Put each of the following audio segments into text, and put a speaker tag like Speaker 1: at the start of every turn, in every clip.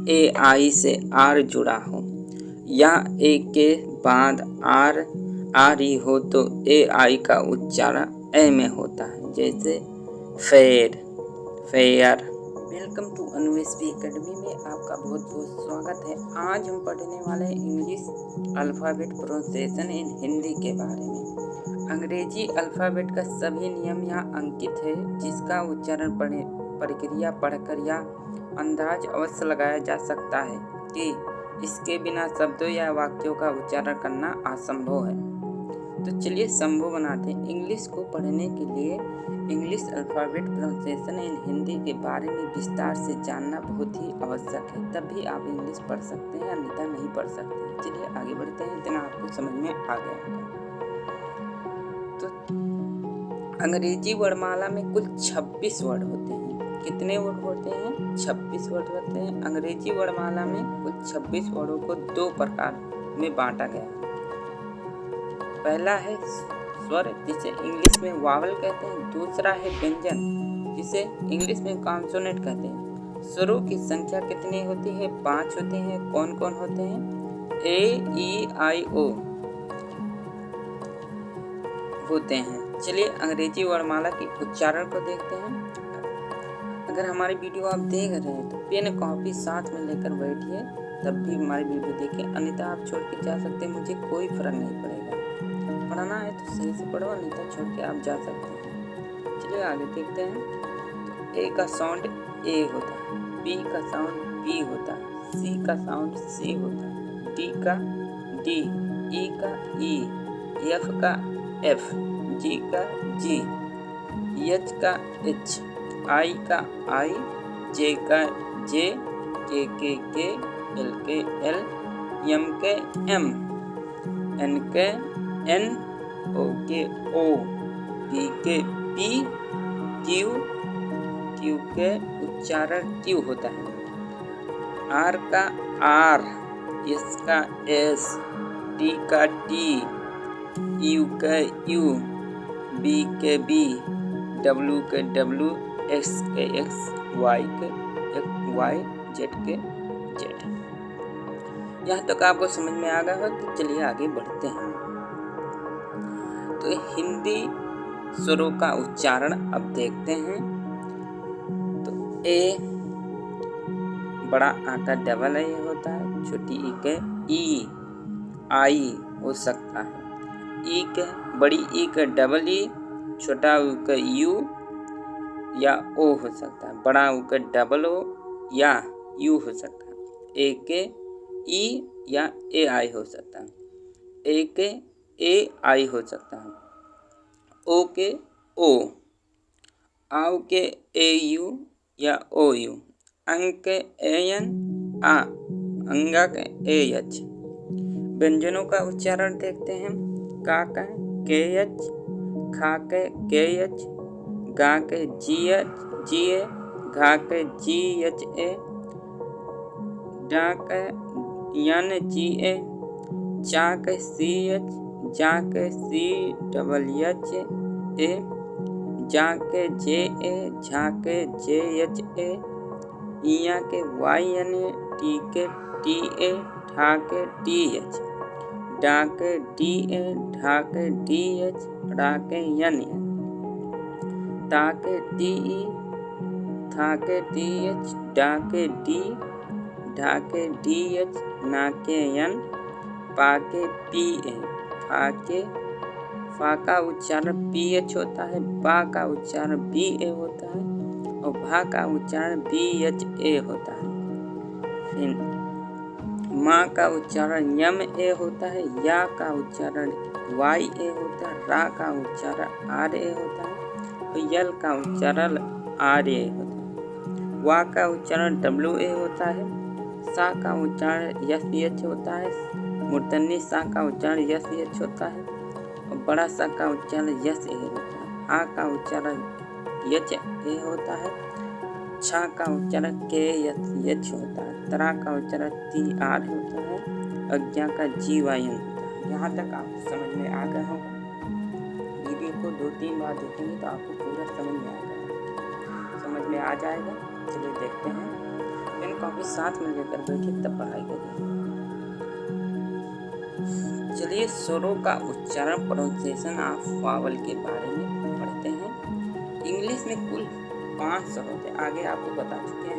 Speaker 1: ए आई से आर जुड़ा हो या ए के बाद आर आ रही हो तो ए आई का उच्चारण ए में होता है, जैसे fair, fair. Welcome to Anveshi academy में आपका बहुत बहुत स्वागत है। आज हम पढ़ने वाले हैं इंग्लिश अल्फ़ाबेट प्रोनाउंसिएशन इन हिंदी के बारे में। अंग्रेजी अल्फ़ाबेट का सभी नियम यहाँ अंकित है, जिसका उच्चारण प्रक्रिया पढ़कर या अंदाज अवश्य लगाया जा सकता है कि इसके बिना शब्दों या वाक्यों का उच्चारण करना असंभव है। तो चलिए संभव बनाते हैं। इंग्लिश को पढ़ने के लिए इंग्लिश अल्फ़ाबेट प्रोनाउंसिएशन इन हिंदी के बारे में विस्तार से जानना बहुत ही आवश्यक है, तभी आप इंग्लिश पढ़ सकते हैं, अन्यथा नहीं पढ़ सकते। चलिए आगे बढ़ते हैं, इतना आपको समझ में आ गया होगा। तो अंग्रेजी वर्णमाला में कुल 26 वर्ड होते हैं। कितने वर्ड होते हैं? 26 वर्ड होते हैं। अंग्रेजी वर्णमाला में कुल 26 वर्डों को दो प्रकार में बांटा गया है। पहला है स्वर, जिसे इंग्लिश में वावल कहते हैं। दूसरा है व्यंजन, जिसे इंग्लिश में कॉन्सोनेंट कहते हैं। स्वरों की संख्या कितनी होती है? 5 होते हैं। कौन कौन होते हैं? ए, ई, आई, ओ होते हैं। चलिए अंग्रेजी वर्णमाला की उच्चारण को देखते हैं। अगर हमारी वीडियो आप देख रहे हैं तो पेन कॉपी साथ में लेकर बैठिए, तब भी हमारी वीडियो देखिए, अन्यथा आप छोड़ के जा सकते हैं, मुझे कोई फर्क नहीं पड़ेगा। पढ़ना है तो सही से पढ़ो, अन्यथा छोड़ के आप जा सकते हैं। चलिए आगे देखते हैं। ए का साउंड ए होता है, बी का साउंड बी होता है, सी का साउंड सी होता है, डी का डी, ई का ई, एफ का एफ, जी का जी, एच का एच, आई का आई, जे का जे, के, एल के एल, एम के एम, एन के एन, ओ के ओ, पी के पी, क्यू के उच्चारण क्यू होता है, आर का आर, एस का एस, टी का टी, यू का यू, बी के बी, डब्ल्यू के डब्ल्यू, एक्स के एक्स, वाई के वाई, जेड के जेड। यहाँ तक आपको समझ में आ गया हो तो चलिए आगे बढ़ते हैं। तो हिंदी स्वरों का उच्चारण अब देखते हैं। तो ए बड़ा आ का डबल ए होता है, छोटी ई के ई, आई हो सकता है। ई के बड़ी ई के डबल ई, छोटा ऊ के यू या ओ हो सकता है। बड़ा ऊ के डबल ओ या यू हो सकता है। ए के ई या ए आई हो सकता है। ए के ए आई हो सकता है। ओ के ओ, आउ के ए यू या ओ यू, अंग के ए एन आ, अंगा के ए एच। व्यंजनों का उच्चारण देखते हैं। का के एच, खा के एच, गा के जी एच जी ए, घा के जी एच ए, डा के यन जी ए, चा के सी एच, जा के सी डबल एच ए, जा के जे ए, झा के जे एच ए, इया के वाई एन ए, टी के टी ए, ठा के टी एच, डा के डी ए, ढा के डी एच, ड़ा के एन ए, ता के टी ई, था के टी एच, डा के डी, ढा के डी एच, ना के एन, पा के पी ए, फा का उच्चारण पी एच होता है, बा का उच्चारण बी ए होता है और भा का उच्चारण बी एच ए होता है। फिर माँ का उच्चारण यम ए होता है, या का उच्चारण वाई ए होता है, रा का उच्चारण आर ए होता है और यल का उच्चारण आर ए होता है। वा का उच्चारण डब्ल्यू ए होता है, सा का उच्चारण एस एच होता है, मूर्धन्य सा का उच्चारण एस एच होता है और बड़ा सा का उच्चारण एस ए होता है। हा का उच्चारण एच ए होता है, छा का उच्चारण के एच होता है, तरा का उच्चारण टी आर होता है और ज्ञा का जी वाई एन होता है। यहाँ तक आपको समझ में आ गया होगा। वीडियो को 2-3 बार देखेंगे तो आपको पूरा समझ में आ जाएगा। चलिए देखते हैं। पेन कॉपी साथ में लेकर बैठिए तब पढ़ाई करिए। चलिए स्वरों का उच्चारण, प्रोनाउंसिएशन ऑफ वावल के बारे में पढ़ते हैं। इंग्लिश में कुल 5 स्वर होते हैं, आगे आपको बता चुके हैं,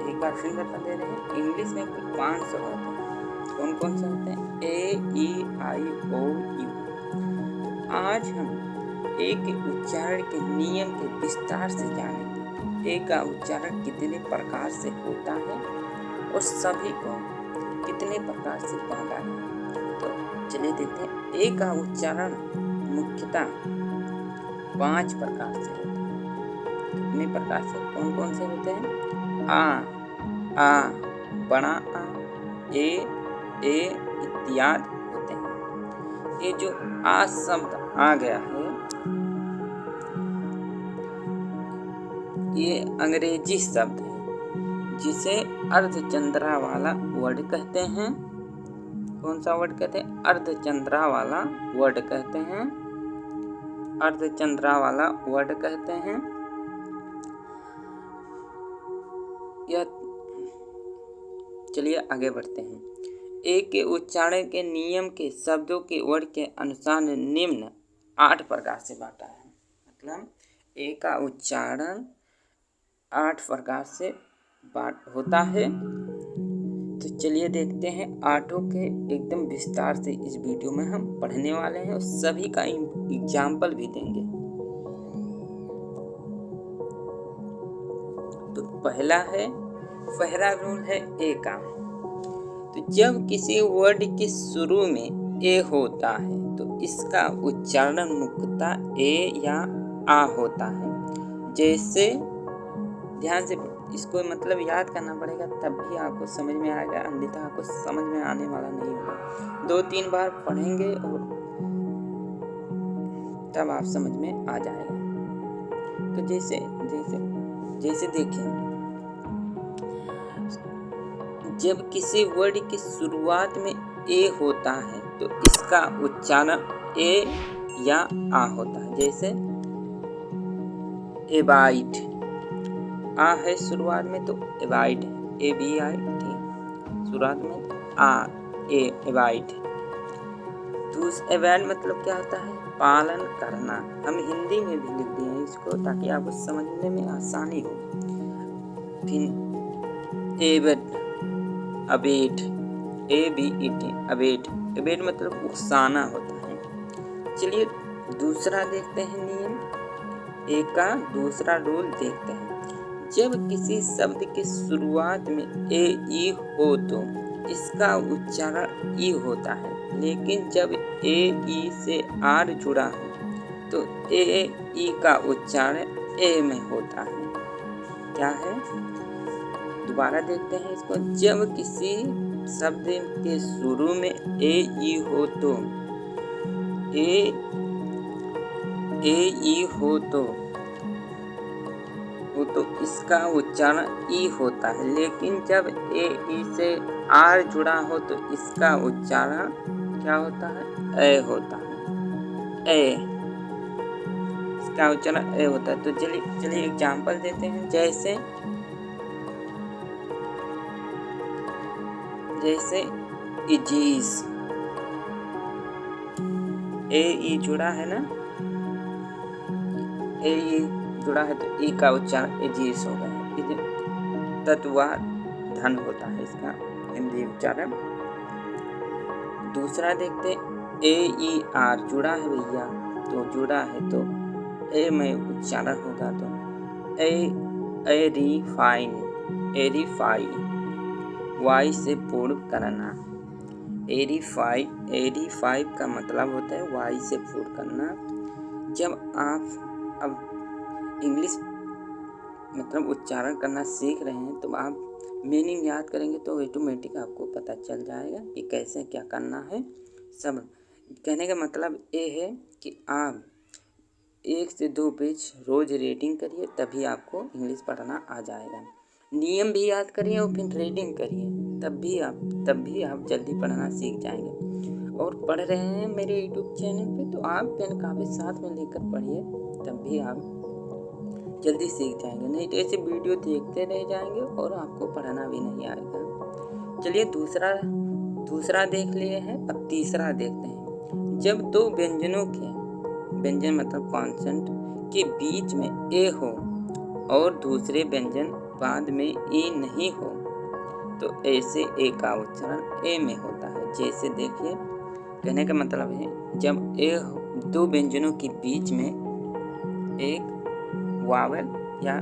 Speaker 1: एक बार फिर बता दे रहे हैं। इंग्लिश में कुल 5 स्वर होते हैं। कौन कौन से होते हैं? ए, ई, आई, ओ, यू। आज हम ए के उच्चारण के नियम के विस्तार से जानेंगे। ए का उच्चारण कितने प्रकार से होता है और सभी को कितने प्रकार से बांटा है। तो चलिए देखते हैं। ए का उच्चारण मुख्यतः 5 प्रकार से होता है। कितने प्रकार से? कौन कौन से होते हैं? आ, बड़ा आ, ए इत्यादि होते हैं। ये जो आ शब्द आ गया है, ये अंग्रेजी शब्द है जिसे अर्धचंद्रा वाला वर्ड कहते हैं। कौन सा वर्ड कहते हैं? अर्धचंद्रा वाला वर्ड कहते हैं। अर्धचंद्रा वाला वर्ड कहते हैं। यह चलिए आगे बढ़ते हैं। ए के उच्चारण के नियम के शब्दों के वर्ड के अनुसार निम्न 8 प्रकार से बांटा है। मतलब ए का उच्चारण 8 प्रकार से होता है। तो चलिए देखते हैं। 8 के एकदम विस्तार से इस वीडियो में हम पढ़ने वाले हैं और सभी का एग्जाम्पल भी देंगे। तो पहला रूल है ए का। तो जब किसी वर्ड के शुरू में ए होता है तो इसका उच्चारण मुख्यतः ए या आ होता है। जैसे ध्यान से इसको मतलब याद करना पड़ेगा, तब भी आपको समझ में आएगा, अन्यथा आपको समझ में आने वाला नहीं होगा। 2-3 बार पढ़ेंगे और तब आप समझ में आ जाएगा। तो जैसे देखिए, जब किसी वर्ड की शुरुआत में ए होता है तो इसका उच्चारण ए या आ होता है। जैसे एबाइट, आ है शुरुआत में तो एबाइट है, ABIT शुरुआत में आ, एबाइट। एबाइट मतलब क्या होता है? पालन करना। हम हिंदी में भी लिख दिए हैं इसको ताकि आपको समझने में आसानी हो। फिर Abbott, abate, ABET, abate. Abate मतलब उकसाना होता है। चलिए दूसरा देखते हैं नियम। ए का दूसरा रूल देखते हैं। जब किसी शब्द के शुरुआत में ए ई हो तो इसका उच्चारण ई होता है, लेकिन जब ए ई से आर जुड़ा हो तो ए ई का उच्चारण ए में होता है। क्या है? दोबारा देखते हैं इसको। जब किसी शब्द के शुरू में ए ई हो तो ए ई हो तो इसका उच्चारण ई होता है, लेकिन जब ए ई से आर जुड़ा हो तो इसका उच्चारण क्या होता है? ए होता है। ए, इसका उच्चारण ए होता है। तो चलिए एग्जाम्पल देते हैं। जैसे इजीज, ए ई जुड़ा है ना, ए ई जुड़ा है तो ई का उच्चारण एजीस होगा। तत्वा धन होता है इसका हिंदी उच्चारण। दूसरा देखते, ए ई आर जुड़ा है भैया, तो जुड़ा है तो ए में उच्चारण होगा तो एरीफाइन, वाई से पूर्ण करना। एरीफाई का मतलब होता है वाई से पूर्ण करना। जब आप अब इंग्लिश मतलब उच्चारण करना सीख रहे हैं तो आप मीनिंग याद करेंगे तो ऑटोमेटिक आपको पता चल जाएगा कि कैसे क्या करना है। सब कहने का मतलब ये है कि आप 1 से 2 पेज रोज़ रीडिंग करिए, तभी आपको इंग्लिश पढ़ना आ जाएगा। नियम भी याद करिए और फिर रीडिंग करिए, तब भी आप जल्दी पढ़ना सीख जाएंगे। और पढ़ रहे हैं मेरे यूट्यूब चैनल पे तो आप पेन कापी साथ में लेकर पढ़िए, तब भी आप जल्दी सीख जाएंगे, नहीं तो ऐसे वीडियो देखते रह जाएंगे और आपको पढ़ना भी नहीं आएगा। चलिए दूसरा देख लिए हैं, अब तीसरा देखते हैं। जब दो व्यंजनों के, व्यंजन मतलब कॉन्सेंट के बीच में ए हो और दूसरे व्यंजन बाद में ए नहीं हो तो ऐसे ए का उच्चारण ए में होता है। जैसे देखिए, कहने का मतलब है जब ए दो व्यंजनों के बीच में एक वावल या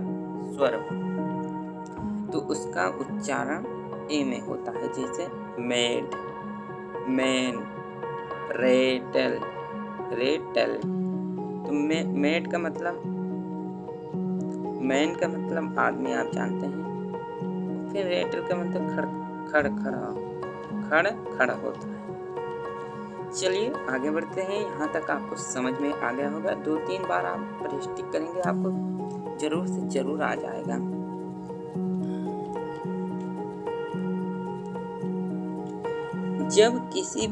Speaker 1: स्वर हो तो उसका उच्चारण ए में होता है। जैसे मेड, मैन, रेटल, रेटल। तो मेड का मतलब, मैन का मतलब आदमी, आप जानते हैं। फिर रेटल का मतलब खड़ा होता है। चलिए आगे बढ़ते हैं। यहाँ तक आपको समझ में आ गया होगा। 2-3 बार आप प्रैक्टिस करेंगे, आपको जरूर से जरूर आ जाएगा। जब किसी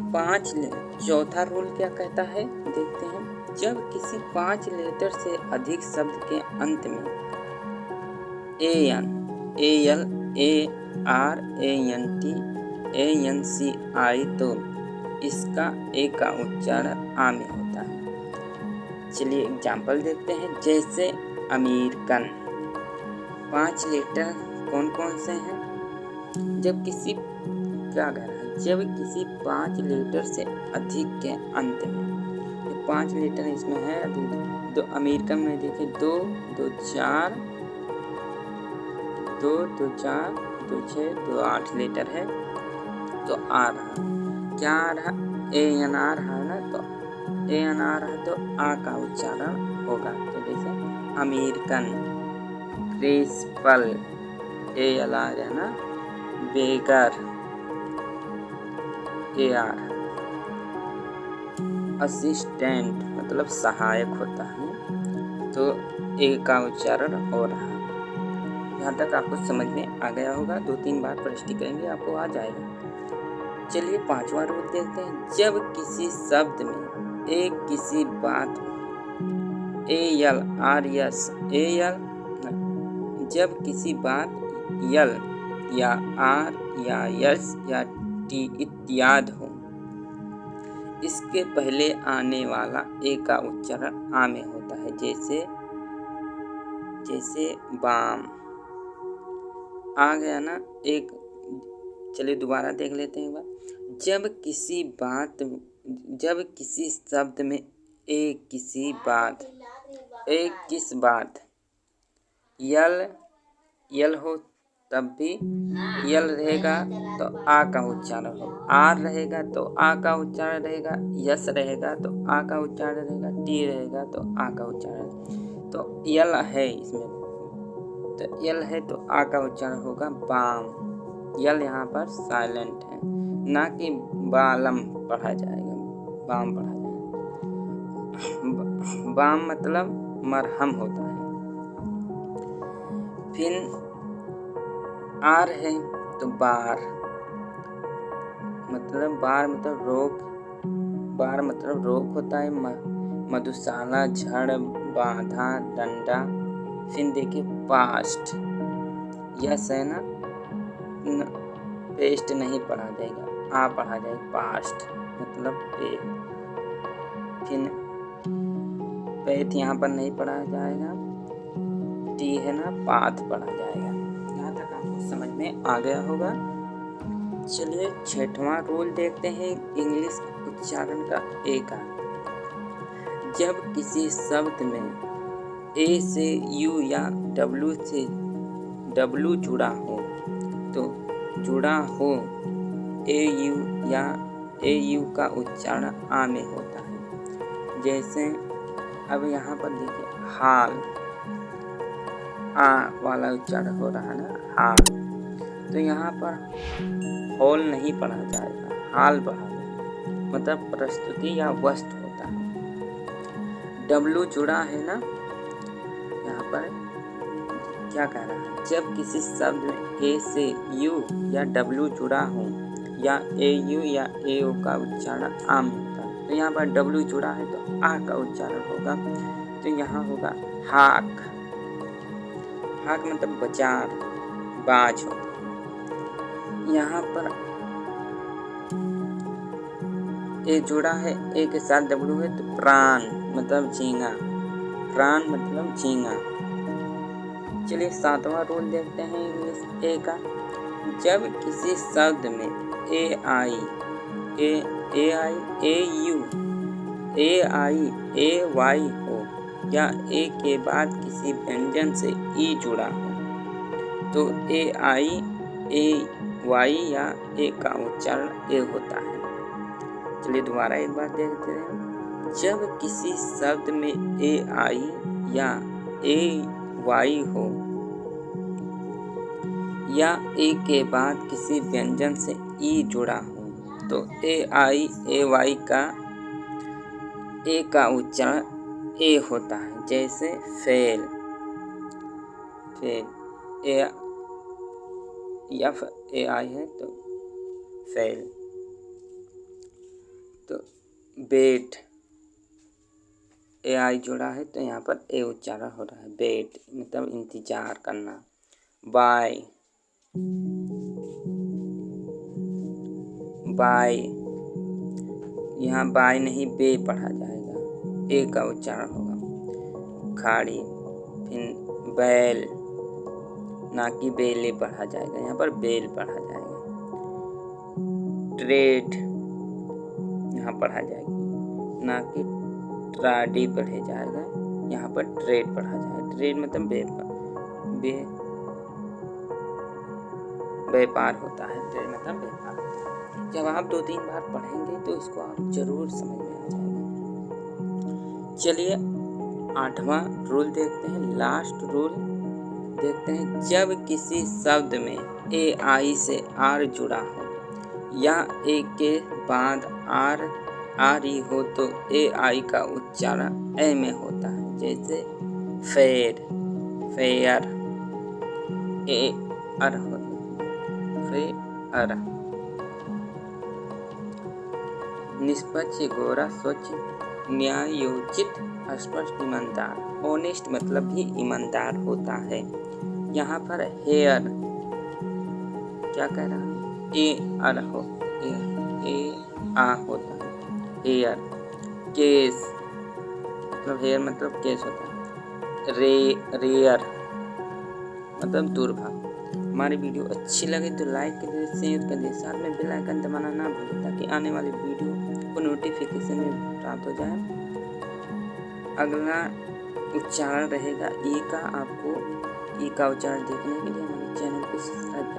Speaker 1: चौथा रूल क्या कहता है देखते हैं। जब किसी 5 लेटर से अधिक शब्द के अंत में AN, AL, AR, ANT, ANC आए तो इसका ए का उच्चारण आ में होता है। चलिए एग्जाम्पल देखते हैं। जैसे अमेरिकन, 5 लेटर कौन कौन से हैं? जब किसी 5 लेटर से अधिक के अंत में, तो 5 लेटर इसमें है अधिक। तो अमेरिकन में देखिए 2, 2, 4, 2, 2, 4, 2, 6, 2, 8 लेटर है तो आ रहा, क्या आ रहा? ANR है ना, तो ANR है तो आ का उच्चारण होगा। तो जैसे अमेरिकन, प्रिंसिपल, AL आ गया ना, बेगर, AR, असिस्टेंट मतलब सहायक होता है तो ए का उच्चारण हो रहा। यहाँ तक आपको समझ में आ गया होगा। 2-3 बार प्रैक्टिस करेंगे, आपको आ जाएगा। चलिए 5वां रूल देखते हैं। जब किसी शब्द में किसी बात AL, RS, AL, जब किसी बात यल या R या S या T इत्यादि हो, इसके पहले आने वाला ए का उच्चारण आ में होता है। जैसे बाम आ गया ना एक। चलिए दोबारा देख लेते हैं एक बार। जब किसी शब्द में किस बात यल हो तब भी यल रहेगा तो आ का उच्चारण हो। आर रहेगा तो आ का उच्चारण रहेगा। यस रहेगा तो आ का उच्चारण रहेगा। टी रहेगा तो आ का उच्चारण। तो यल है इसमें, तो यल है तो आ का उच्चारण होगा बाम। यल यहाँ पर साइलेंट है, ना कि बालम पढ़ा जाएगा, बाम पढ़ा जाएगा। बाम मतलब मरहम होता है। फिर आर है तो बार मतलब रोग, बार मतलब रोग होता है। मधुशाला, झड़, बाधा, डंडा। फिर देखिए पास्ट, यस है ना, पेस्ट नहीं पढ़ा जाएगा, आ पढ़ा जाएगा। पास्ट मतलब पेट। फिर पेट यहाँ पर नहीं पढ़ा जाएगा, टी है ना, पाथ पढ़ा जाएगा। यहाँ तक आपको समझ में आ गया होगा। चलिए 6वां रूल देखते हैं इंग्लिश उच्चारण का ए का। जब किसी शब्द में ए से यू या डब्ल्यू से डब्ल्यू जुड़ा हो तो जुड़ा हो AU या AU का उच्चारण आ में होता है। जैसे अब यहाँ पर देखिए हाल, आ वाला उच्चारण हो रहा है ना, हाल। तो यहाँ पर हॉल नहीं पढ़ा जाएगा, हाल पढ़ा जाएगा, मतलब प्रस्तुति या वस्तु होता है। डब्ल्यू जुड़ा है ना, यहाँ पर क्या कह रहा है? जब किसी शब्द में ए से यू या डब्ल्यू जुड़ा हो या AU या AO का उच्चारण आ में होता है। तो यहाँ पर डब्ल्यू जुड़ा है तो आ का उच्चारण होगा। तो यहाँ होगा हाक, हाक मतलब बाजार, बाज हो। यहाँ पर ए जुड़ा है, ए के साथ डब्लू है, तो प्राण मतलब झींगा, प्राण मतलब झींगा। चलिए 7वां रूल देखते हैं इंग्लिश ए का। जब किसी शब्द में ए आई, ए you, A I, A Y हो या ए के बाद किसी व्यंजन से ई जुड़ा हो तो ए आई, ए वाई या ए का उच्चारण ए होता है। चलिए दोबारा एक बार देखते हैं। जब किसी शब्द में ए आई या ए वाई हो या ए के बाद किसी व्यंजन से ई जुड़ा हो तो ए आई, ए वाई का ए का उच्चारण ए होता है। जैसे फेल, फेल ए या ए आई है तो फेल। तो बेट, ए आई जुड़ा है तो यहाँ पर ए उच्चारण हो रहा है, बेट मतलब इंतजार करना। बाय, बाय, यहाँ बाय नहीं बे पढ़ा जाएगा, ए का उच्चारण होगा। खाड़ी, फिर बैल, ना कि बेले पढ़ा जाएगा, यहाँ पर बेल पढ़ा जाएगा। ट्रेड यहाँ पढ़ा जाएगी, ना कि ट्राडी पढ़े जाएगा, यहाँ पर ट्रेड पढ़ा जाएगा। ट्रेड मतलब व्यापार होता है, ट्रेड मतलब व्यापार। जब आप 2-3 बार पढ़ेंगे तो इसको आप जरूर समझ में आ जाएगा। चलिए 8वां रूल देखते हैं, लास्ट रूल देखते हैं। जब किसी शब्द में ए आई से आर जुड़ा हो या ए के बाद आर आरी हो तो ए आई का उच्चारण ए में होता है। जैसे फेर, फेयर, ए अर होता है, फेयर। निष्पक्ष, गोरा, स्वच्छ, न्यायोचित, स्पष्ट, ईमानदार। ऑनेस्ट मतलब भी ईमानदार होता है। यहाँ पर हेयर क्या कह रहा है, ए अर हो, ए आ होता है, हेयर। केस मतलब हेयर मतलब केस होता है। रेयर मतलब दुर्भाग्य। हमारी वीडियो अच्छी लगे तो लाइक करिए, शेयर करिए, साथ में बेल आइकन दबाना ना भूलें ताकि आने वाली वीडियो को नोटिफिकेशन में प्राप्त हो जाए। अगला उच्चारण रहेगा ई का। आपको ई का उच्चारण देखने के लिए हमारे चैनल को सब्सक्राइब